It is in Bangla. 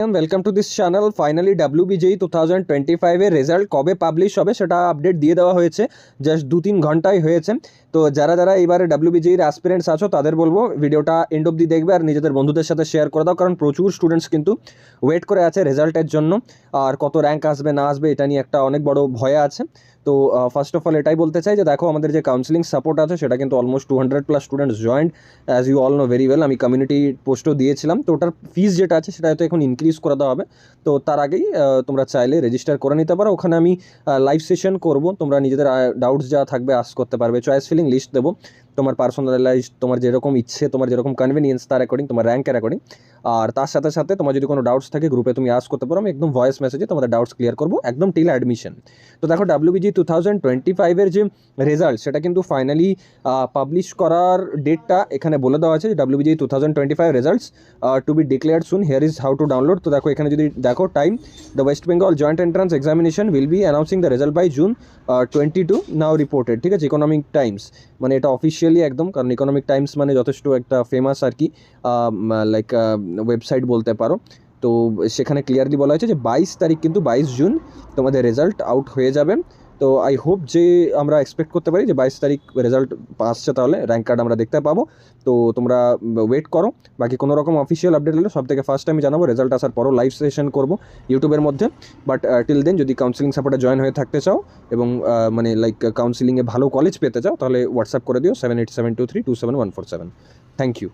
Welcome to this channel. Finally WBJEE 2025 এর রেজাল্ট কবে পাবলিশ হবে সেটা আপডেট দিয়ে দেওয়া হয়েছে, জাস্ট 2-3 ঘন্টাই হয়েছে। তো যারা যারা এবারে WBJEE অ্যাসপিরেন্টস আছো তাদের বলবো ভিডিওটা এন্ড অবধি দেখবে আর নিজেদের বন্ধুদের সাথে শেয়ার করে দাও, কারণ প্রচুর স্টুডেন্টস কিন্তু ওয়েট করে আছে রেজাল্টের জন্য। আর কত র্যাঙ্ক আসবে না আসবে এটা নিয়ে একটা অনেক বড় ভয় আছে। তো ফার্স্ট অফ অল এটাই বলতে চাই যে দেখো, আমাদের যে কাউন্সিলিং সাপোর্ট আছে সেটা কিন্তু almost 200+ students joined, as you all know very well. আমি কমিউনিটি পোস্টও দিয়েছিলাম, তো ওটার ফিস যেটা আছে সেটা হয়তো এখন ইনক্রিজ করে দেওয়া হবে। তো তার আগেই তোমরা চাইলে রেজিস্টার করে নিতে পারো। ওখানে আমি লাইভ সেশন করব, তোমরা নিজেদের ডাউটস যা থাকবে আস্ক করতে পারবে। চয়েস ফিলিং লিস্ট দেবো, তোমার পার্সোনালাইজড, তোমার যেরকম ইচ্ছে, তোমার যেরকম কনভিনিয়েন্স তার অ্যাকর্ডিং, তোমার র্যাঙ্কের অ্যাকর্ডিং। আর তার সাথে সাথে তোমার যদি কোনো ডাউটস থাকে গ্রুপে তুমি আস্ক করতে পারো, আমি একদম ভয়েস মেসেজে তোমাদের ডাউটস ক্লিয়ার করবো একদম টিল অ্যাডমিশন। তো দেখো, WBJEE 2025 যে রেজাল্ট সেটা কিন্তু ফাইনালি পাবলিশ করার ডেটটা এখানে বলে দেওয়া আছে। WBJEE 2025 results to be declared soon, here is how to download. তো দেখো এখানে যদি দেখো time, the West Bengal Joint Entrance Examination will be announcing the result by June 22 now reported. ঠিক আছে, ইকোনমিক টাইমস মানে এটা অফিসিয়ালি একদম, কারণ ইকোনমিক টাইমস মানে যথেষ্ট একটা ফেমাস আর কি লাইক ওয়েবসাইট বলতে পারো। তো সেখানে ক্লিয়ারলি বলা হয়েছে যে 22 তারিখ কিন্তু 22 জুন তোমাদের রেজাল্ট আউট হয়ে যাবে। তো আই হোপ যে আমরা এক্সপেক্ট করতে পারি যে 22 তারিখ রেজাল্ট আসছে, তাহলে র্যাঙ্ক কার্ড আমরা দেখতে পাবো। তো তোমরা ওয়েট করো, বাকি কোনো রকম অফিসিয়াল আপডেট হলে সব থেকে ফার্স্ট আমি জানাবো। রেজাল্ট আসার পরও লাইভ সেশন করবো ইউটিউবের মধ্যে। বাট টিল দেন যদি কাউন্সিলিং সাপোর্টে জয়েন হয়ে থাকতে চাও এবং মানে লাইক কাউন্সিলিংয়ে ভালো কলেজ পেতে চাও, তাহলে হোয়াটসঅ্যাপ করে দিও 7872327147। Thank you.